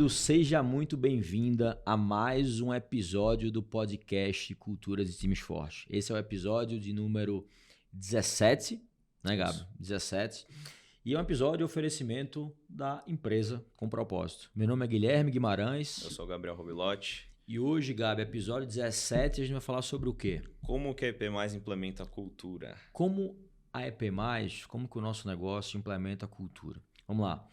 bem-vindo, seja muito bem-vinda a mais um episódio do podcast Culturas e Times Fortes. Esse é o episódio de número 17, né, Gabi? Isso. 17. E é um episódio de oferecimento da empresa com propósito. Meu nome é Guilherme Guimarães. Eu sou o Gabriel Robilotti. E hoje, Gabi, episódio 17, a gente vai falar sobre o quê? Como que a EP+ implementa a cultura? Como a EP+, como que o nosso negócio implementa a cultura? Vamos lá.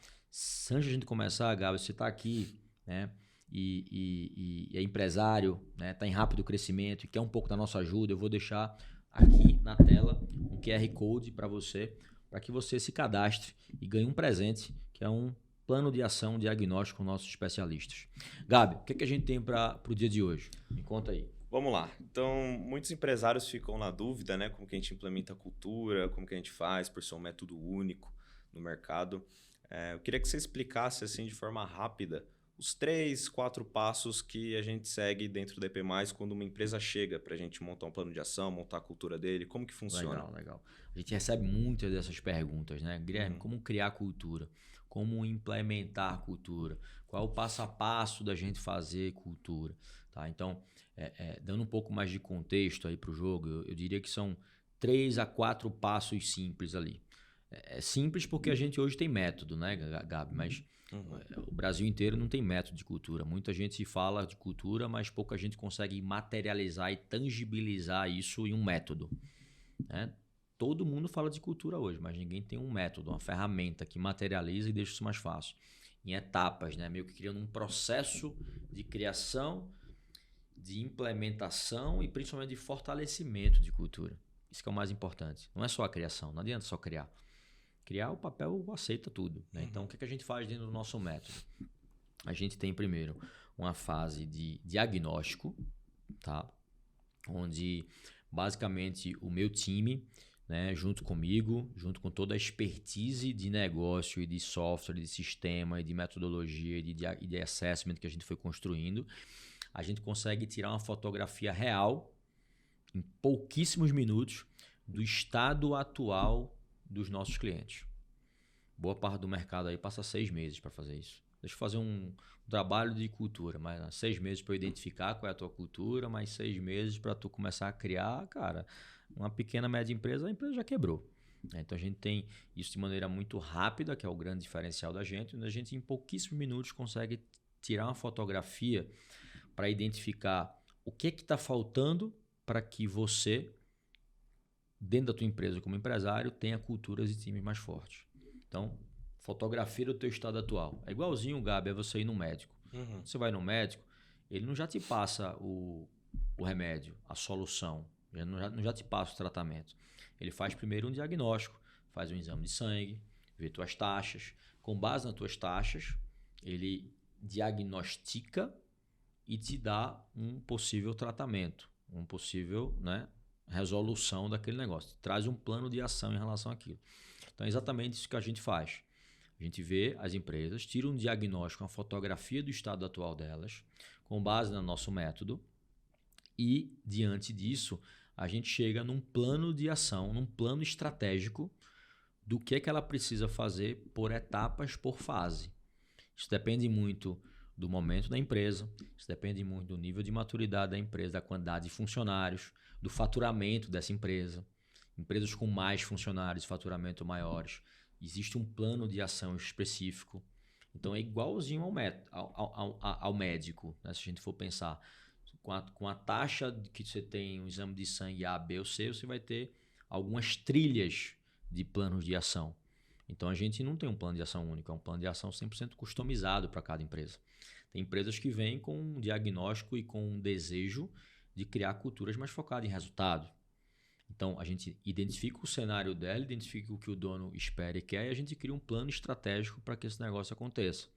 Antes de a gente começar, Gabi, você está aqui, né, e é empresário, né, está em rápido crescimento e quer um pouco da nossa ajuda, eu vou deixar aqui na tela um QR Code para você, para que você se cadastre e ganhe um presente, que é um plano de ação diagnóstico com nossos especialistas. Gabi, o que a gente tem para o dia de hoje? Me conta aí. Vamos lá. Então, muitos empresários ficam na dúvida, né? Como que a gente implementa a cultura, como que a gente faz por ser um método único no mercado. Eu queria que você explicasse assim de forma rápida os 3, 4 passos que a gente segue dentro da EP+, quando uma empresa chega para a gente montar um plano de ação, montar a cultura dele, como que funciona? Legal. A gente recebe muitas dessas perguntas, né? Guilherme, como criar cultura? Como implementar cultura? Qual é o passo a passo da gente fazer cultura? Tá? Então, dando um pouco mais de contexto aí para o jogo, eu diria que são 3 a 4 passos simples ali. É simples porque a gente hoje tem método, né, Gabi? Mas o Brasil inteiro não tem método de cultura. Muita gente fala de cultura, mas pouca gente consegue materializar e tangibilizar isso em um método, né? Todo mundo fala de cultura hoje, mas ninguém tem um método, uma ferramenta que materializa e deixa isso mais fácil. Em etapas, né? Meio que criando um processo de criação, de implementação e principalmente de fortalecimento de cultura. Isso que é o mais importante. Não é só a criação, não adianta só criar. Criar, o papel aceita tudo, né? Então, o que a gente faz dentro do nosso método? A gente tem primeiro uma fase de diagnóstico, tá? Onde basicamente o meu time, né, junto comigo, junto com toda a expertise de negócio e de software, de sistema e de metodologia e de assessment que a gente foi construindo, a gente consegue tirar uma fotografia real em pouquíssimos minutos do estado atual dos nossos clientes. Boa parte do mercado aí passa 6 meses para fazer isso. Deixa eu fazer um trabalho de cultura, mas 6 meses para eu identificar qual é a tua cultura, mais 6 meses para tu começar a criar, cara, uma pequena, média empresa, a empresa já quebrou. Então a gente tem isso de maneira muito rápida, que é o grande diferencial da gente, onde a gente em pouquíssimos minutos consegue tirar uma fotografia para identificar o que está faltando para que você, dentro da tua empresa como empresário, tenha culturas e times mais fortes. Então, fotografia do teu estado atual. É igualzinho, Gabi, é você ir no médico. Você vai no médico, ele não já te passa o remédio, a solução, não já te passa o tratamento. Ele faz primeiro um diagnóstico, faz um exame de sangue, vê tuas taxas. Com base nas tuas taxas, ele diagnostica e te dá um possível tratamento, um possível, né, resolução daquele negócio. Traz um plano de ação em relação àquilo. Então é exatamente isso que a gente faz. A gente vê as empresas, tira um diagnóstico, uma fotografia do estado atual delas, com base no nosso método, e diante disso, a gente chega num plano de ação, num plano estratégico do que ela precisa fazer por etapas, por fase. Isso depende muito do momento da empresa, isso depende muito do nível de maturidade da empresa, da quantidade de funcionários, do faturamento dessa empresa. Empresas com mais funcionários, faturamento maiores, existe um plano de ação específico. Então é igualzinho ao médico, né? Se a gente for pensar, com a taxa que você tem um exame de sangue A, B ou C, você vai ter algumas trilhas de planos de ação. Então a gente não tem um plano de ação único, é um plano de ação 100% customizado para cada empresa. Tem empresas que vêm com um diagnóstico e com um desejo de criar culturas mais focadas em resultado. Então, a gente identifica o cenário dela, identifica o que o dono espera e quer e a gente cria um plano estratégico para que esse negócio aconteça.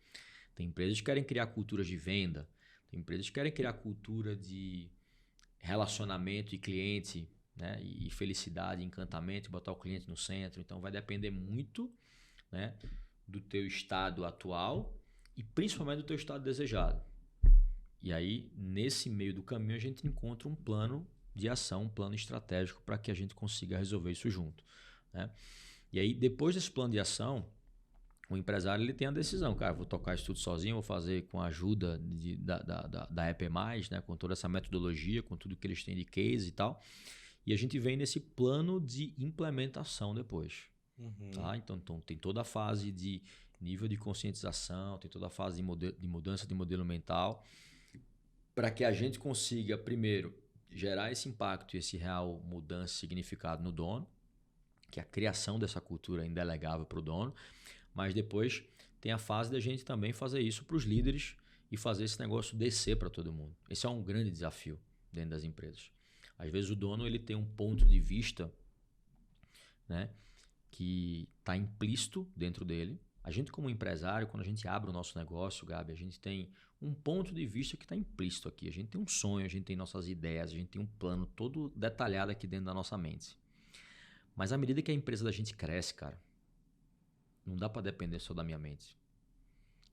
Tem empresas que querem criar culturas de venda, tem empresas que querem criar cultura de relacionamento e cliente, né, e felicidade, encantamento, e botar o cliente no centro. Então, vai depender muito, né, do teu estado atual e principalmente do teu estado desejado. E aí, nesse meio do caminho, a gente encontra um plano de ação, um plano estratégico para que a gente consiga resolver isso junto, né? E aí, depois desse plano de ação, O empresário ele tem a decisão, cara, vou tocar isso tudo sozinho, vou fazer com a ajuda da EP+, né, com toda essa metodologia, com tudo que eles têm de case e tal. E a gente vem nesse plano de implementação depois. Tá? Então tem toda a fase de nível de conscientização, tem toda a fase de mudança de modelo mental, para que a gente consiga, primeiro, gerar esse impacto e esse real mudança, significado no dono, que é a criação dessa cultura indelegável para o dono, mas depois tem a fase da gente também fazer isso para os líderes e fazer esse negócio descer para todo mundo. Esse é um grande desafio dentro das empresas. Às vezes o dono ele tem um ponto de vista, né, que está implícito dentro dele. A gente como empresário, quando a gente abre o nosso negócio, Gabi, a gente tem um ponto de vista que está implícito aqui. A gente tem um sonho, a gente tem nossas ideias, a gente tem um plano todo detalhado aqui dentro da nossa mente. Mas à medida que a empresa da gente cresce, cara, não dá para depender só da minha mente.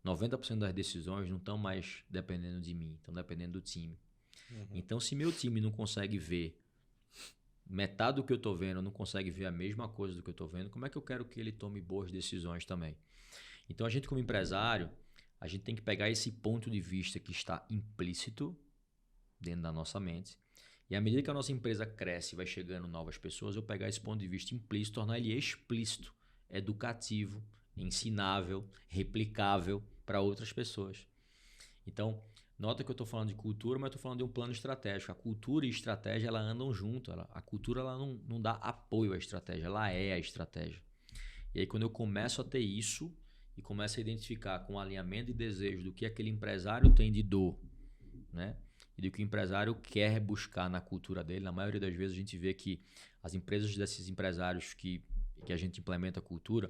90% das decisões não estão mais dependendo de mim, estão dependendo do time. Então, se meu time não consegue ver metade do que eu estou vendo, não consegue ver a mesma coisa do que eu estou vendo, como é que eu quero que ele tome boas decisões também? Então, a gente como empresário, a gente tem que pegar esse ponto de vista que está implícito dentro da nossa mente, e à medida que a nossa empresa cresce e vai chegando novas pessoas, eu pegar esse ponto de vista implícito, tornar ele explícito, educativo, ensinável, replicável para outras pessoas. Então, nota que eu estou falando de cultura, mas estou falando de um plano estratégico. A cultura e a estratégia ela andam junto. A cultura ela não dá apoio à estratégia, ela é a estratégia. E aí quando eu começo a ter isso e começo a identificar com alinhamento e desejo do que aquele empresário tem de dor, né? E do que o empresário quer buscar na cultura dele, na maioria das vezes a gente vê que as empresas desses empresários que a gente implementa a cultura,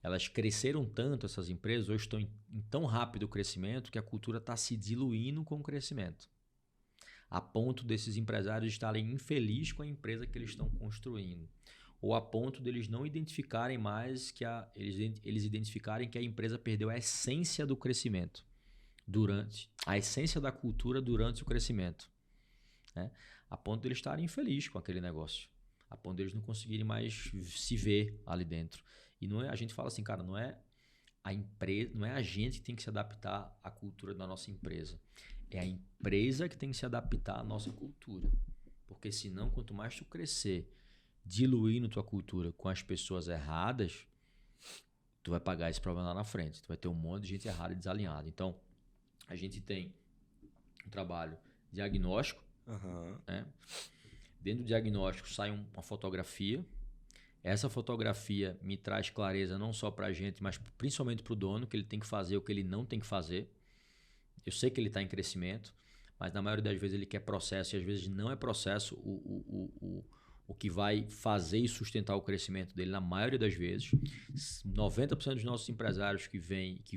elas cresceram tanto, essas empresas, hoje estão em tão rápido crescimento que a cultura está se diluindo com o crescimento. A ponto desses empresários estarem infelizes com a empresa que eles estão construindo. Ou a ponto deles não identificarem mais, eles identificarem que a empresa perdeu a essência do crescimento, a essência da cultura durante o crescimento. Né? A ponto deles estarem infelizes com aquele negócio. A ponto deles não conseguirem mais se ver ali dentro. E não é, a gente fala assim, cara, não é a empresa, não é a gente que tem que se adaptar à cultura da nossa empresa. É a empresa que tem que se adaptar à nossa cultura. Porque senão, quanto mais tu crescer, diluindo tua cultura com as pessoas erradas, tu vai pagar esse problema lá na frente. Tu vai ter um monte de gente errada e desalinhada. Então, a gente tem um trabalho diagnóstico, né? Dentro do diagnóstico sai uma fotografia. Essa fotografia me traz clareza não só para a gente, mas principalmente para o dono, que ele tem que fazer o que ele não tem que fazer. Eu sei que ele está em crescimento, mas na maioria das vezes ele quer processo e às vezes não é processo o que vai fazer e sustentar o crescimento dele na maioria das vezes. 90% dos nossos empresários que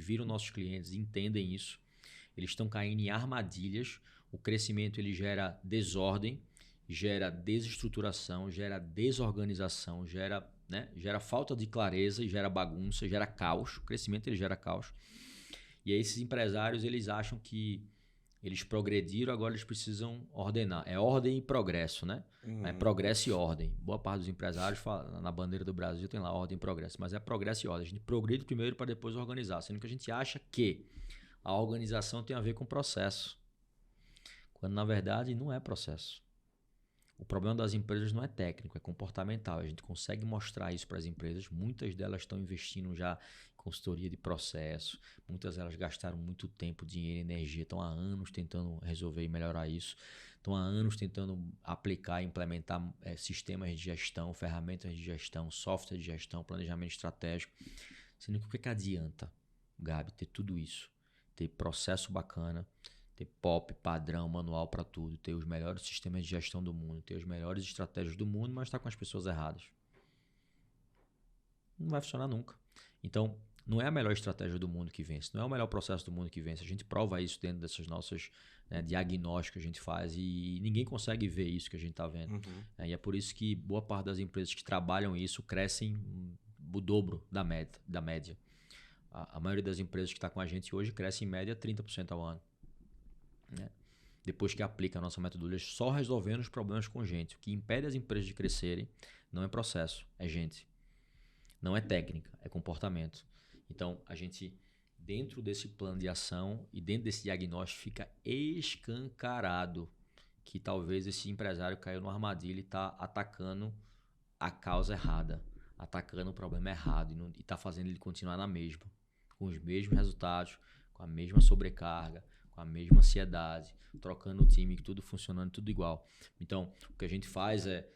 viram nossos clientes entendem isso. Eles estão caindo em armadilhas. O crescimento ele gera desordem, gera desestruturação, gera desorganização, gera falta de clareza e gera bagunça, gera caos. O crescimento ele gera caos. E aí esses empresários eles acham que eles progrediram, agora eles precisam ordenar. É ordem e progresso, né? É progresso e ordem. Boa parte dos empresários fala, na bandeira do Brasil tem lá ordem e progresso, mas é progresso e ordem. A gente progride primeiro para depois organizar, sendo que a gente acha que a organização tem a ver com processo, quando na verdade não é processo. O problema das empresas não é técnico, é comportamental. A gente consegue mostrar isso para as empresas. Muitas delas estão investindo já em consultoria de processo. Muitas delas gastaram muito tempo, dinheiro e energia. Estão há anos tentando resolver e melhorar isso. Estão há anos tentando aplicar e implementar sistemas de gestão, ferramentas de gestão, software de gestão, planejamento estratégico. Sendo que o que adianta, Gabi, ter tudo isso? Ter processo bacana, ter POP, padrão, manual para tudo, ter os melhores sistemas de gestão do mundo, ter as melhores estratégias do mundo, mas estar com as pessoas erradas. Não vai funcionar nunca. Então, não é a melhor estratégia do mundo que vence, não é o melhor processo do mundo que vence. A gente prova isso dentro dessas nossas diagnósticos que a gente faz e ninguém consegue ver isso que a gente está vendo. E é por isso que boa parte das empresas que trabalham isso crescem o dobro da média. A maioria das empresas que está com a gente hoje cresce em média 30% ao ano. Né? Depois que aplica a nossa metodologia, só resolvendo os problemas com gente. O que impede as empresas de crescerem não é processo, é gente. Não é técnica, é comportamento. Então, a gente, dentro desse plano de ação e dentro desse diagnóstico, fica escancarado que talvez esse empresário caiu numa armadilha e está atacando a causa errada, atacando o problema errado e está fazendo ele continuar na mesma, com os mesmos resultados, com a mesma sobrecarga, com a mesma ansiedade, trocando o time, tudo funcionando, tudo igual. Então, o que a gente faz é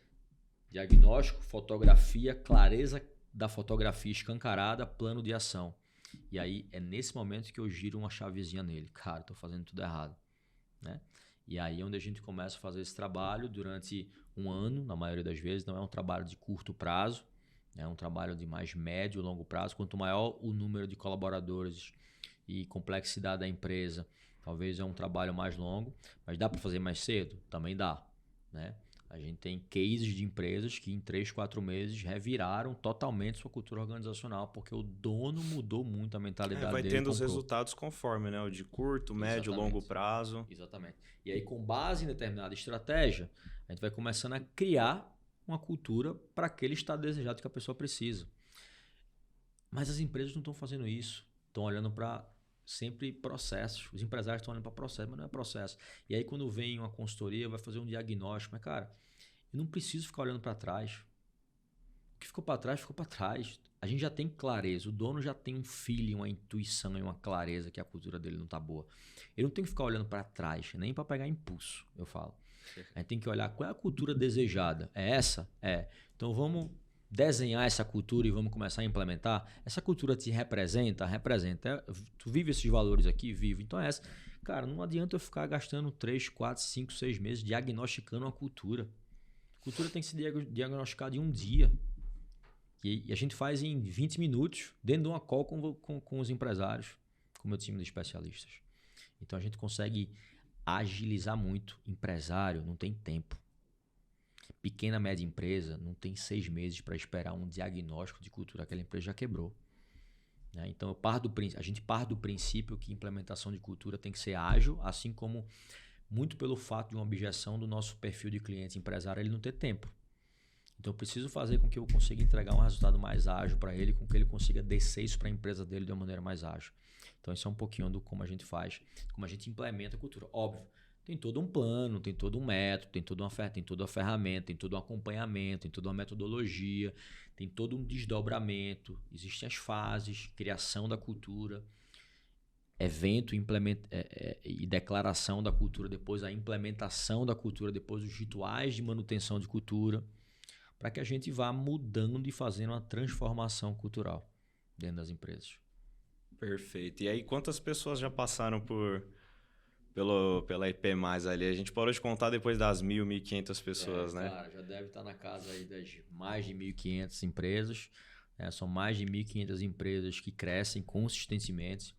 diagnóstico, fotografia, clareza da fotografia escancarada, plano de ação. E aí é nesse momento que eu giro uma chavezinha nele. Cara, estou fazendo tudo errado, né? E aí é onde a gente começa a fazer esse trabalho durante um ano, na maioria das vezes. Não é um trabalho de curto prazo, é um trabalho de mais médio e longo prazo. Quanto maior o número de colaboradores e complexidade da empresa, talvez é um trabalho mais longo, mas dá para fazer mais cedo? Também dá, né? A gente tem cases de empresas que em 3, 4 meses reviraram totalmente sua cultura organizacional, porque o dono mudou muito a mentalidade vai dele. Vai tendo os resultados conforme, né? O de curto, médio, longo prazo. Exatamente. E aí, com base em determinada estratégia, a gente vai começando a criar uma cultura para aquele estado desejado que a pessoa precisa. Mas as empresas não estão fazendo isso. Estão olhando para sempre processos. Os empresários estão olhando para processo, mas não é processo. E aí, quando vem uma consultoria, vai fazer um diagnóstico. Mas, cara, eu não preciso ficar olhando para trás. O que ficou para trás, ficou para trás. A gente já tem clareza. O dono já tem um feeling, uma intuição e uma clareza que a cultura dele não está boa. Eu não tenho que ficar olhando para trás, nem para pegar impulso, eu falo. A gente tem que olhar qual é a cultura desejada. É essa? É. Então, vamos desenhar essa cultura e vamos começar a implementar. Essa cultura te representa? Representa. Tu vive esses valores aqui? Vivo. Então é essa. Cara, não adianta eu ficar gastando 3, 4, 5, 6 meses diagnosticando uma cultura. A cultura tem que ser diagnosticada em um dia. E a gente faz em 20 minutos, dentro de uma call com os empresários, com o meu time de especialistas. Então a gente consegue agilizar muito. Empresário não tem tempo. Pequena, média empresa não tem 6 meses para esperar um diagnóstico de cultura. Aquela empresa já quebrou. Né? Então a gente parte do princípio que implementação de cultura tem que ser ágil, assim como muito pelo fato de uma objeção do nosso perfil de cliente empresário ele não ter tempo. Então eu preciso fazer com que eu consiga entregar um resultado mais ágil para ele, com que ele consiga descer isso para a empresa dele de uma maneira mais ágil. Então isso é um pouquinho do como a gente faz, como a gente implementa a cultura. Óbvio, tem todo um plano, tem todo um método, tem toda uma oferta, tem toda uma ferramenta, tem todo um acompanhamento, tem toda uma metodologia, tem todo um desdobramento, existem as fases, criação da cultura, evento e declaração da cultura, depois a implementação da cultura, depois os rituais de manutenção de cultura, para que a gente vá mudando e fazendo uma transformação cultural dentro das empresas. Perfeito. E aí, quantas pessoas já passaram pela IP+, ali? A gente parou de contar depois das 1.000, 1.500 pessoas, né? Cara, já deve estar na casa aí das mais de 1.500 empresas. Né? São mais de 1.500 empresas que crescem consistentemente.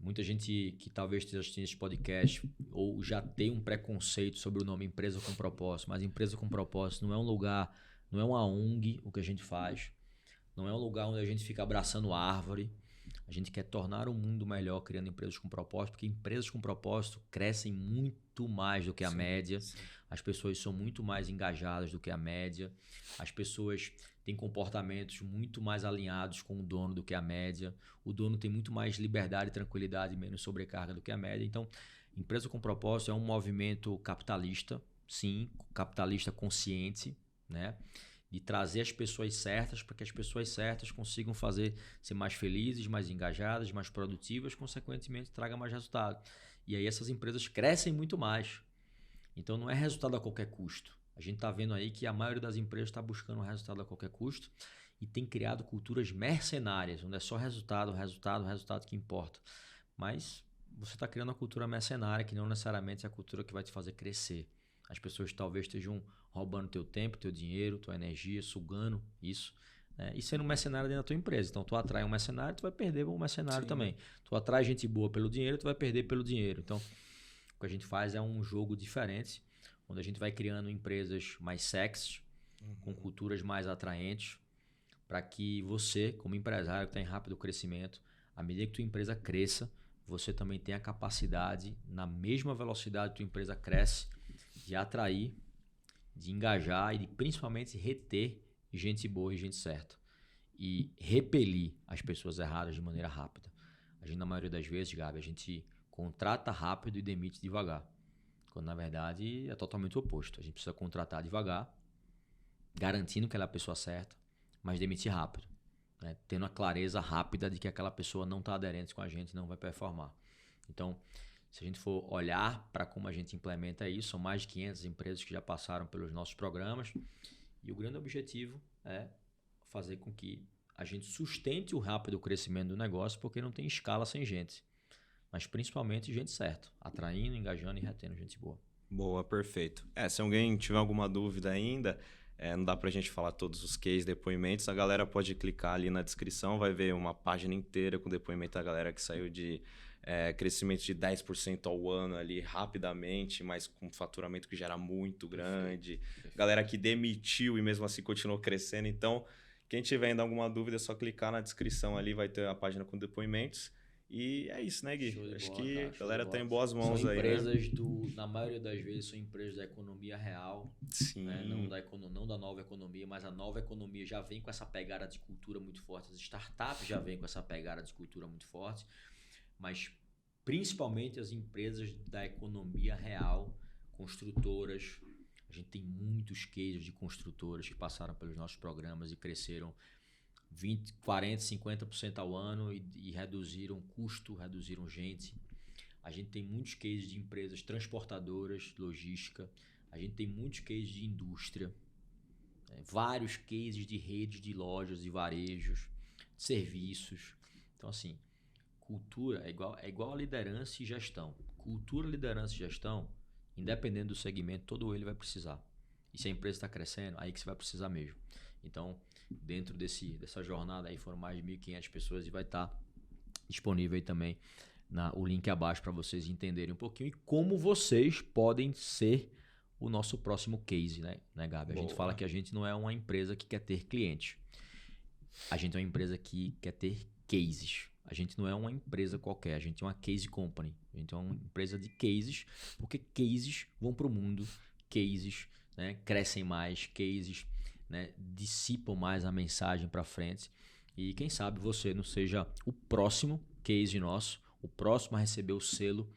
Muita gente que talvez esteja assistindo esse podcast ou já tem um preconceito sobre o nome Empresa com Propósito, mas Empresa com Propósito não é um lugar, não é uma ONG o que a gente faz, não é um lugar onde a gente fica abraçando árvore. A gente quer tornar o mundo melhor criando empresas com propósito, porque empresas com propósito crescem muito mais do que a média. Sim. As pessoas são muito mais engajadas do que a média. As pessoas têm comportamentos muito mais alinhados com o dono do que a média. O dono tem muito mais liberdade, tranquilidade e menos sobrecarga do que a média. Então, empresa com propósito é um movimento capitalista, sim, capitalista consciente, né? De trazer as pessoas certas para que as pessoas certas consigam ser mais felizes, mais engajadas, mais produtivas, consequentemente traga mais resultado. E aí essas empresas crescem muito mais. Então não é resultado a qualquer custo. A gente está vendo aí que a maioria das empresas está buscando resultado a qualquer custo e tem criado culturas mercenárias, onde é só resultado que importa. Mas você está criando uma cultura mercenária que não necessariamente é a cultura que vai te fazer crescer. As pessoas talvez estejam roubando teu tempo, teu dinheiro, tua energia, sugando isso, né? E sendo um mercenário dentro da tua empresa. Então, tu atrai um mercenário, tu vai perder um mercenário. Sim. Também. Tu atrai gente boa pelo dinheiro, tu vai perder pelo dinheiro. Então, o que a gente faz é um jogo diferente, onde a gente vai criando empresas mais sexy, com culturas mais atraentes, para que você, como empresário que está em rápido crescimento, à medida que tua empresa cresça, você também tenha a capacidade, na mesma velocidade que tua empresa cresce, de atrair, de engajar e de principalmente reter gente boa e gente certa. e repelir as pessoas erradas de maneira rápida. A gente, na maioria das vezes, Gabi, a gente contrata rápido e demite devagar. Quando, na verdade, é totalmente o oposto. A gente precisa contratar devagar, garantindo que ela é a pessoa certa, mas demitir rápido, né? Tendo a clareza rápida de que aquela pessoa não está aderente com a gente e não vai performar. Então, se a gente for olhar para como a gente implementa isso, são mais de 500 empresas que já passaram pelos nossos programas e o grande objetivo é fazer com que a gente sustente o rápido crescimento do negócio, porque não tem escala sem gente. Mas principalmente gente certa, atraindo, engajando e retendo gente boa. Boa, perfeito. Se alguém tiver alguma dúvida ainda, não dá pra gente falar todos os cases, depoimentos, a galera pode clicar ali na descrição, vai ver uma página inteira com depoimento da galera que saiu de crescimento de 10% ao ano ali rapidamente, mas com faturamento que já era muito grande. Perfeito. Galera que demitiu e mesmo assim continuou crescendo. Então, quem tiver ainda alguma dúvida, é só clicar na descrição ali, vai ter a página com depoimentos. E é isso, né, Gui? Acho que a galera tá em boas mãos são aí, empresas né? Na maioria das vezes, são empresas da economia real. Sim. Né? Não da nova economia, mas a nova economia já vem com essa pegada de cultura muito forte. As startups já vêm com essa pegada de cultura muito forte. Mas principalmente as empresas da economia real, construtoras. A gente tem muitos cases de construtoras que passaram pelos nossos programas e cresceram 20, 40, 50% ao ano e reduziram custo, reduziram gente. A gente tem muitos cases de empresas transportadoras, logística. A gente tem muitos cases de indústria. Vários cases de redes de lojas e varejos, serviços. Então, assim, cultura é igual a liderança e gestão. Cultura, liderança e gestão, independente do segmento, todo ele vai precisar. E se a empresa está crescendo, aí que você vai precisar mesmo. Então, dentro dessa jornada aí foram mais de 1.500 pessoas e vai estar disponível aí também o link abaixo para vocês entenderem um pouquinho e como vocês podem ser o nosso próximo case, né, Gabi? A gente fala que a gente não é uma empresa que quer ter clientes. A gente é uma empresa que quer ter cases. A gente não é uma empresa qualquer, a gente é uma case company. A gente é uma empresa de cases, porque cases vão para o mundo, cases, né, crescem mais, cases, né, dissipam mais a mensagem para frente. E quem sabe você não seja o próximo case nosso, o próximo a receber o selo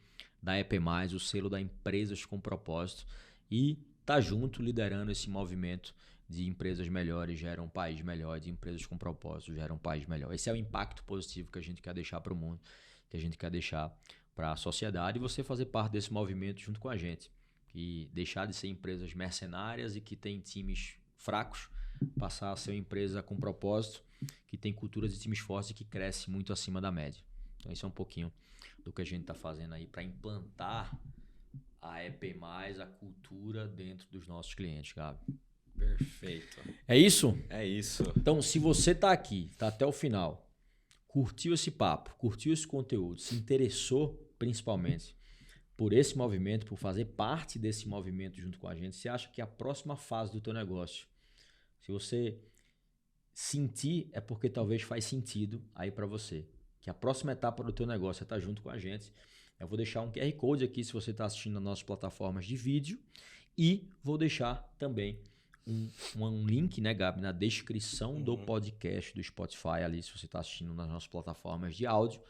da EP+, o selo da Empresas com Propósito e tá junto liderando esse movimento de empresas melhores geram um país melhor, de empresas com propósito geram um país melhor. Esse é o impacto positivo que a gente quer deixar para o mundo, que a gente quer deixar para a sociedade e você fazer parte desse movimento junto com a gente. E deixar de ser empresas mercenárias e que tem times fracos, passar a ser uma empresa com propósito, que tem culturas de times fortes e que cresce muito acima da média. Então isso é um pouquinho do que a gente está fazendo aí para implantar a EP+, a cultura dentro dos nossos clientes, Gabi. Perfeito. É isso? É isso. Então, se você está aqui, está até o final, curtiu esse papo, curtiu esse conteúdo, se interessou principalmente por esse movimento, por fazer parte desse movimento junto com a gente, você acha que a próxima fase do teu negócio, se você sentir, é porque talvez faz sentido aí para você. Que a próxima etapa do teu negócio é estar junto com a gente. Eu vou deixar um QR Code aqui se você está assistindo nas nossas plataformas de vídeo e vou deixar também um link, né, Gabi, na descrição do podcast do Spotify ali, se você está assistindo nas nossas plataformas de áudio,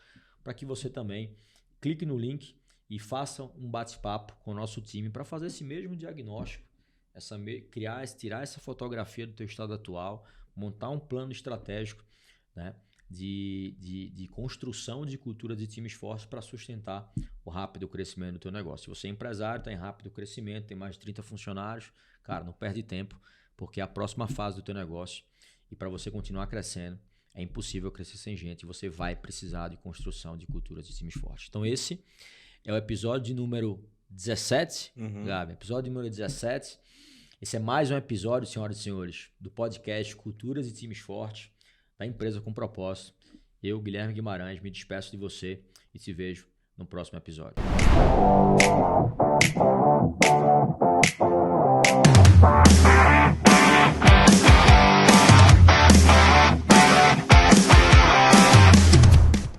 para que você também clique no link e faça um bate-papo com o nosso time para fazer esse mesmo diagnóstico, tirar essa fotografia do teu estado atual, montar um plano estratégico, né, de construção de cultura de times fortes para sustentar o rápido crescimento do teu negócio. Se você é empresário, está em rápido crescimento, tem mais de 30 funcionários, cara, não perde tempo, porque é a próxima fase do teu negócio e para você continuar crescendo, é impossível crescer sem gente e você vai precisar de construção de cultura de times fortes. Então esse é o episódio de número 17, Gabi, episódio número 17. Esse é mais um episódio, senhoras e senhores, do podcast Culturas e Times Fortes, da Empresa com Propósito. Eu, Guilherme Guimarães, me despeço de você e te vejo no próximo episódio.